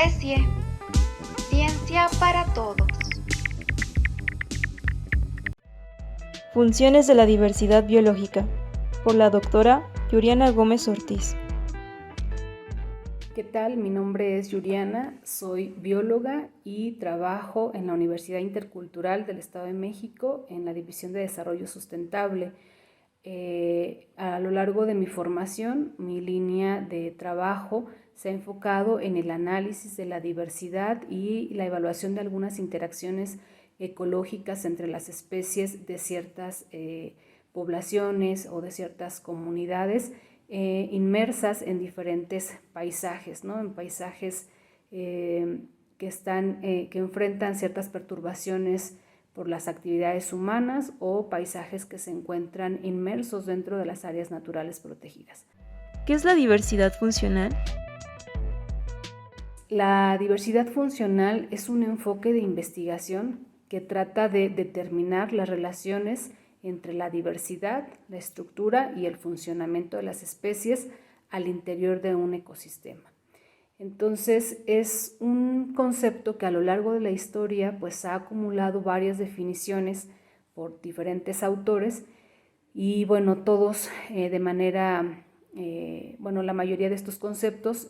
especie. Ciencia para todos. Funciones de la diversidad biológica, por la doctora Yuriana Gómez Ortiz. ¿Qué tal? Mi nombre es Yuriana, soy bióloga y trabajo en la Universidad Intercultural del Estado de México en la División de Desarrollo Sustentable. A lo largo de mi formación, mi línea de trabajo se ha enfocado en el análisis de la diversidad y la evaluación de algunas interacciones ecológicas entre las especies de ciertas poblaciones o de ciertas comunidades inmersas en diferentes paisajes, ¿no? En paisajes que enfrentan ciertas perturbaciones por las actividades humanas o paisajes que se encuentran inmersos dentro de las áreas naturales protegidas. ¿Qué es la diversidad funcional? La diversidad funcional es un enfoque de investigación que trata de determinar las relaciones entre la diversidad, la estructura y el funcionamiento de las especies al interior de un ecosistema. Entonces es un concepto que a lo largo de la historia pues ha acumulado varias definiciones por diferentes autores y bueno, todos de manera, la mayoría de estos conceptos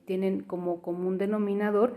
tienen como común denominador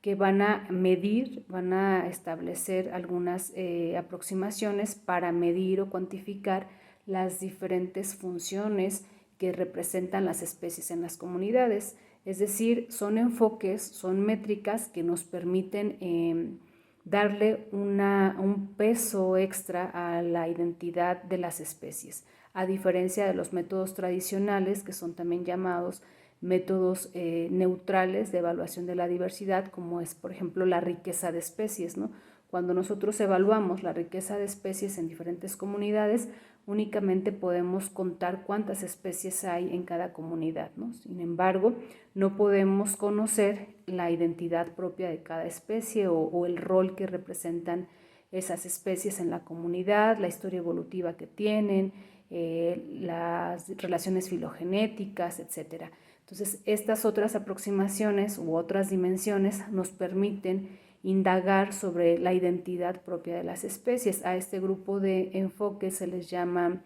que van a medir, van a establecer algunas aproximaciones para medir o cuantificar las diferentes funciones que representan las especies en las comunidades. Es decir, son enfoques, son métricas que nos permiten darle un peso extra a la identidad de las especies, a diferencia de los métodos tradicionales que son también llamados métodos neutrales de evaluación de la diversidad, como es, por ejemplo, la riqueza de especies, ¿no? Cuando nosotros evaluamos la riqueza de especies en diferentes comunidades, únicamente podemos contar cuántas especies hay en cada comunidad, ¿no? Sin embargo, no podemos conocer la identidad propia de cada especie o el rol que representan esas especies en la comunidad, la historia evolutiva que tienen, las relaciones filogenéticas, etc. Entonces, estas otras aproximaciones u otras dimensiones nos permiten indagar sobre la identidad propia de las especies. A este grupo de enfoques se les llama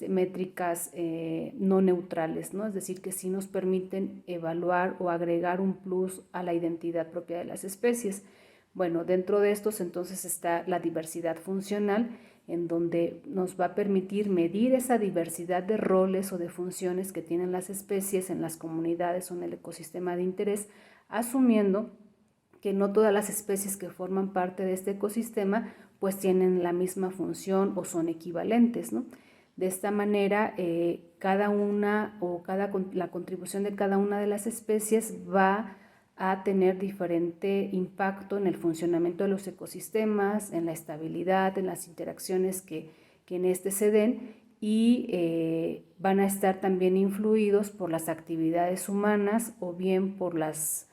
métricas no neutrales, ¿no? Es decir, que sí nos permiten evaluar o agregar un plus a la identidad propia de las especies. Bueno, dentro de estos entonces está la diversidad funcional, en donde nos va a permitir medir esa diversidad de roles o de funciones que tienen las especies en las comunidades o en el ecosistema de interés, asumiendo que no todas las especies que forman parte de este ecosistema pues tienen la misma función o son equivalentes, ¿no? De esta manera, la contribución de cada una de las especies va a tener diferente impacto en el funcionamiento de los ecosistemas, en la estabilidad, en las interacciones que en este se den y van a estar también influidos por las actividades humanas o bien por los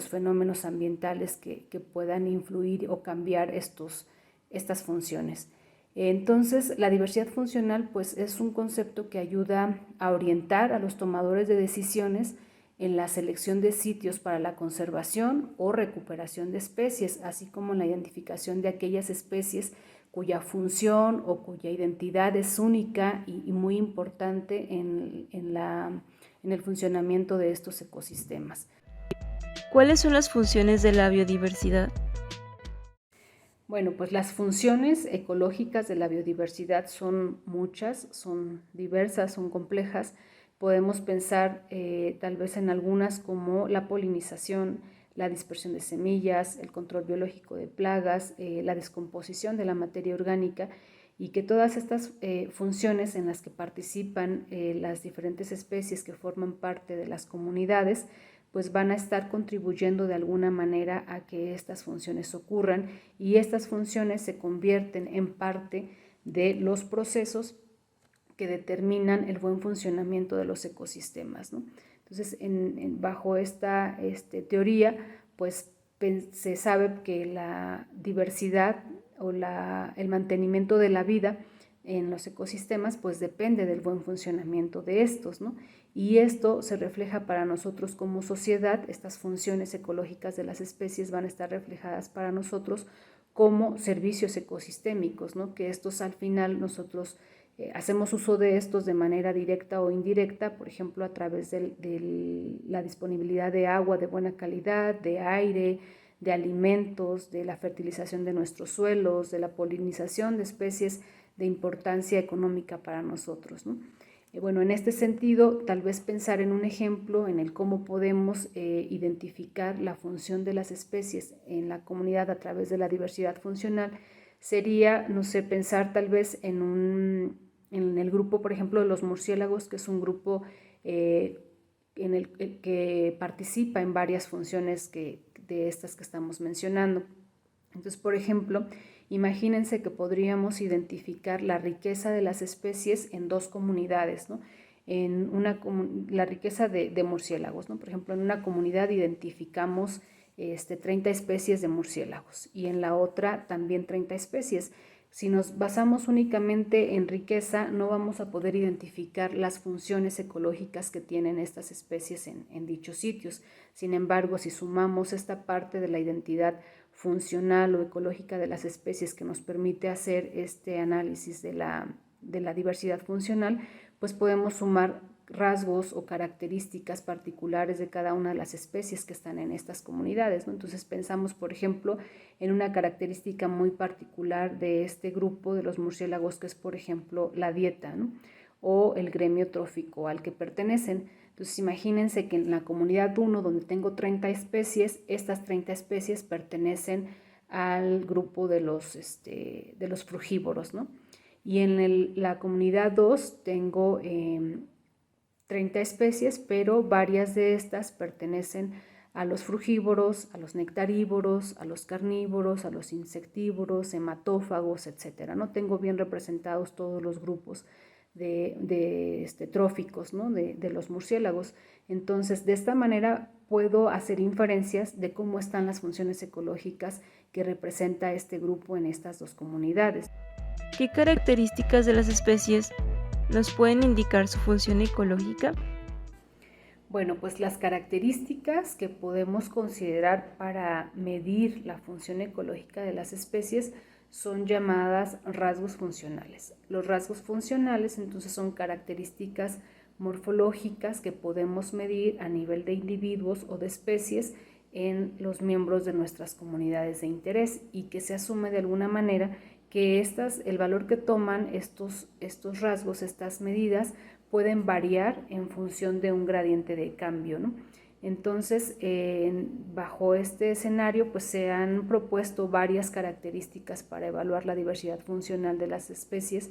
fenómenos ambientales que puedan influir o cambiar estas funciones. Entonces, la diversidad funcional pues, es un concepto que ayuda a orientar a los tomadores de decisiones en la selección de sitios para la conservación o recuperación de especies, así como en la identificación de aquellas especies cuya función o cuya identidad es única y muy importante en el funcionamiento de estos ecosistemas. ¿Cuáles son las funciones de la biodiversidad? Bueno, pues las funciones ecológicas de la biodiversidad son muchas, son diversas, son complejas. Podemos pensar tal vez en algunas como la polinización, la dispersión de semillas, el control biológico de plagas, la descomposición de la materia orgánica y que todas estas funciones en las que participan las diferentes especies que forman parte de las comunidades pues van a estar contribuyendo de alguna manera a que estas funciones ocurran y estas funciones se convierten en parte de los procesos que determinan el buen funcionamiento de los ecosistemas, ¿no? Entonces, bajo esta teoría, pues se sabe que la diversidad o el mantenimiento de la vida en los ecosistemas, pues depende del buen funcionamiento de estos, ¿no? Y esto se refleja para nosotros como sociedad. Estas funciones ecológicas de las especies van a estar reflejadas para nosotros como servicios ecosistémicos, ¿no? Que estos al final nosotros hacemos uso de estos de manera directa o indirecta, por ejemplo, a través de la disponibilidad de agua de buena calidad, de aire, de alimentos, de la fertilización de nuestros suelos, de la polinización de especies de importancia económica para nosotros, ¿no? Bueno, en este sentido, tal vez pensar en un ejemplo en el cómo podemos identificar la función de las especies en la comunidad a través de la diversidad funcional sería, no sé, pensar tal vez en el grupo, por ejemplo, de los murciélagos, que es un grupo en el que participa en varias funciones de estas que estamos mencionando. Entonces, por ejemplo, imagínense que podríamos identificar la riqueza de las especies en dos comunidades, ¿no? La riqueza de murciélagos, ¿no? Por ejemplo, en una comunidad identificamos 30 especies de murciélagos y en la otra también 30 especies. Si nos basamos únicamente en riqueza, no vamos a poder identificar las funciones ecológicas que tienen estas especies en dichos sitios. Sin embargo, si sumamos esta parte de la identidad funcional o ecológica de las especies que nos permite hacer este análisis de la diversidad funcional, pues podemos sumar rasgos o características particulares de cada una de las especies que están en estas comunidades, ¿no? Entonces pensamos, por ejemplo, en una característica muy particular de este grupo de los murciélagos, que es, por ejemplo, la dieta, ¿no? O el gremio trófico al que pertenecen. Entonces imagínense que en la comunidad 1, donde tengo 30 especies, estas 30 especies pertenecen al grupo de los frugívoros, ¿no? Y en la comunidad 2 tengo 30 especies, pero varias de estas pertenecen a los frugívoros, a los nectarívoros, a los carnívoros, a los insectívoros, hematófagos, etcétera. No tengo bien representados todos los grupos tróficos, ¿no? de los murciélagos. Entonces, de esta manera puedo hacer inferencias de cómo están las funciones ecológicas que representa este grupo en estas dos comunidades. ¿Qué características de las especies nos pueden indicar su función ecológica? Bueno, pues las características que podemos considerar para medir la función ecológica de las especies son llamadas rasgos funcionales. Los rasgos funcionales entonces son características morfológicas que podemos medir a nivel de individuos o de especies en los miembros de nuestras comunidades de interés y que se asume de alguna manera que el valor que toman estos rasgos, estas medidas, pueden variar en función de un gradiente de cambio, ¿no? Entonces, bajo este escenario, pues se han propuesto varias características para evaluar la diversidad funcional de las especies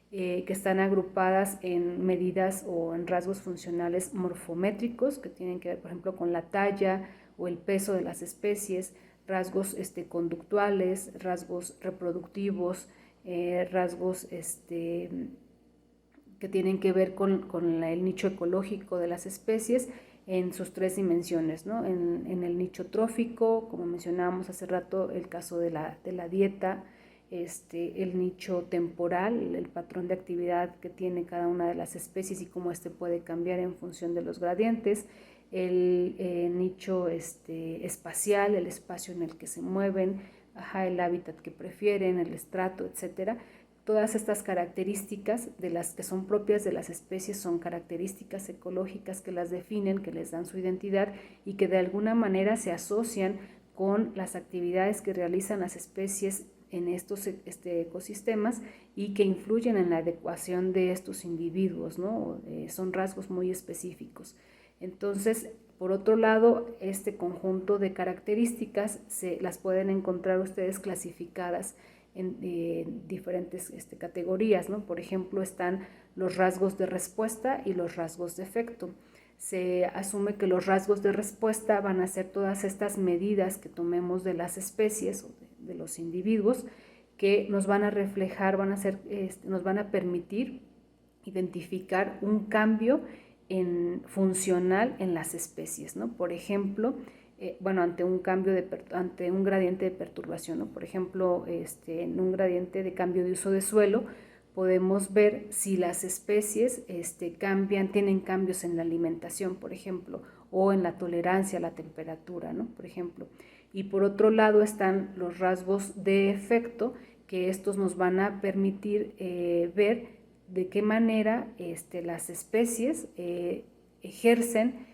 que están agrupadas en medidas o en rasgos funcionales morfométricos que tienen que ver, por ejemplo, con la talla o el peso de las especies, rasgos conductuales, rasgos reproductivos, rasgos que tienen que ver con el nicho ecológico de las especies en sus tres dimensiones, ¿no? En el nicho trófico, como mencionábamos hace rato, el caso de la dieta, el nicho temporal, el patrón de actividad que tiene cada una de las especies y cómo puede cambiar en función de los gradientes, el nicho espacial, el espacio en el que se mueven, el hábitat que prefieren, el estrato, etcétera. Todas estas características de las que son propias de las especies son características ecológicas que las definen, que les dan su identidad y que de alguna manera se asocian con las actividades que realizan las especies en estos ecosistemas y que influyen en la adecuación de estos individuos, ¿no? Son rasgos muy específicos. Entonces, por otro lado, este conjunto de características las pueden encontrar ustedes clasificadas en diferentes categorías, ¿no? Por ejemplo, están los rasgos de respuesta y los rasgos de efecto. Se asume que los rasgos de respuesta van a ser todas estas medidas que tomemos de las especies o de los individuos que nos van a reflejar, nos van a permitir identificar un cambio funcional en las especies, ¿no? Por ejemplo, ante un gradiente de perturbación, ¿no? Por ejemplo, en un gradiente de cambio de uso de suelo, podemos ver si las especies cambian, tienen cambios en la alimentación, por ejemplo, o en la tolerancia a la temperatura, ¿no? Por ejemplo. Y por otro lado están los rasgos de efecto, que estos nos van a permitir ver de qué manera las especies ejercen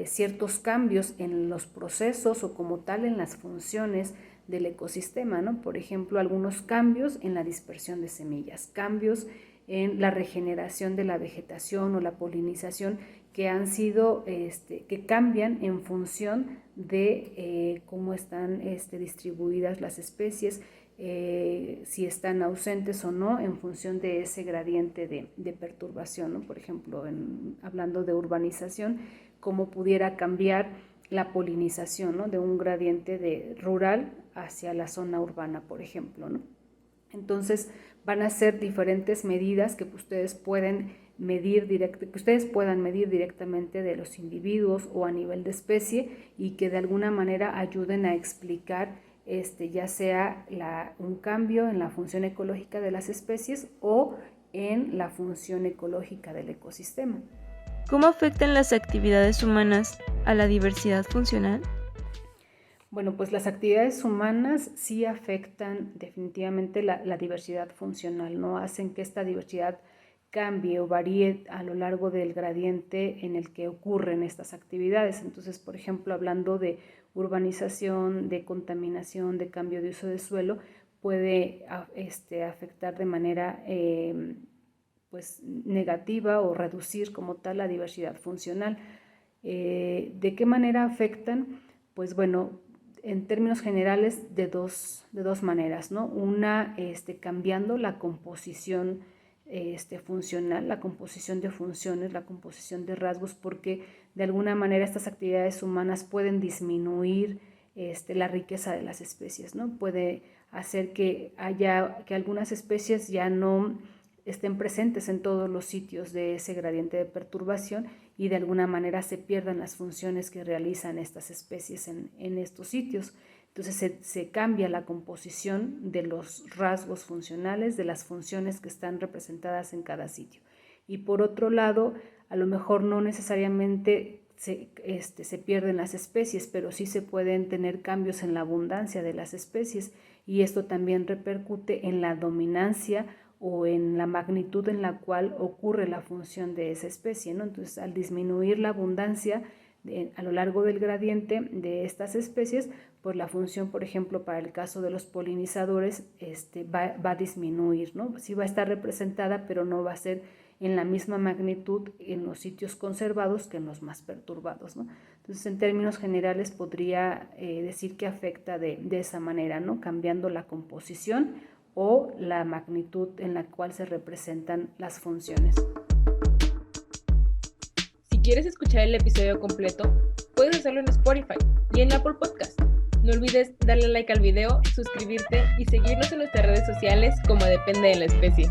ciertos cambios en los procesos o como tal en las funciones del ecosistema, ¿no? Por ejemplo, algunos cambios en la dispersión de semillas, cambios en la regeneración de la vegetación o la polinización que han sido, que cambian en función de cómo están distribuidas las especies, si están ausentes o no en función de ese gradiente de perturbación, ¿no? Por ejemplo, hablando de urbanización, cómo pudiera cambiar la polinización, ¿no? De un gradiente rural hacia la zona urbana, por ejemplo, ¿no? Entonces van a ser diferentes medidas que ustedes puedan medir directamente de los individuos o a nivel de especie y que de alguna manera ayuden a explicar ya sea un cambio en la función ecológica de las especies o en la función ecológica del ecosistema. ¿Cómo afectan las actividades humanas a la diversidad funcional? Bueno, pues las actividades humanas sí afectan definitivamente la diversidad funcional, ¿no? Hacen que esta diversidad cambie o varíe a lo largo del gradiente en el que ocurren estas actividades. Entonces, por ejemplo, hablando de urbanización, de contaminación, de cambio de uso de suelo, puede afectar de manera pues negativa o reducir como tal la diversidad funcional. ¿De qué manera afectan? Pues bueno, en términos generales de dos maneras, ¿no? Una, cambiando la composición funcional, la composición de funciones, la composición de rasgos, porque de alguna manera estas actividades humanas pueden disminuir la riqueza de las especies, ¿no? Puede hacer que algunas especies ya no estén presentes en todos los sitios de ese gradiente de perturbación y de alguna manera se pierdan las funciones que realizan estas especies en estos sitios. Entonces se cambia la composición de los rasgos funcionales, de las funciones que están representadas en cada sitio. Y por otro lado, a lo mejor no necesariamente se pierden las especies, pero sí se pueden tener cambios en la abundancia de las especies y esto también repercute en la dominancia o en la magnitud en la cual ocurre la función de esa especie, ¿no? Entonces, al disminuir la abundancia a lo largo del gradiente de estas especies, pues la función, por ejemplo, para el caso de los polinizadores, va a disminuir, ¿no? Sí va a estar representada, pero no va a ser en la misma magnitud en los sitios conservados que en los más perturbados, ¿no? Entonces, en términos generales, podría decir que afecta de esa manera, ¿no? Cambiando la composición o la magnitud en la cual se representan las funciones. Si quieres escuchar el episodio completo, puedes hacerlo en Spotify y en Apple Podcast. No olvides darle like al video, suscribirte y seguirnos en nuestras redes sociales como Depende de la Especie.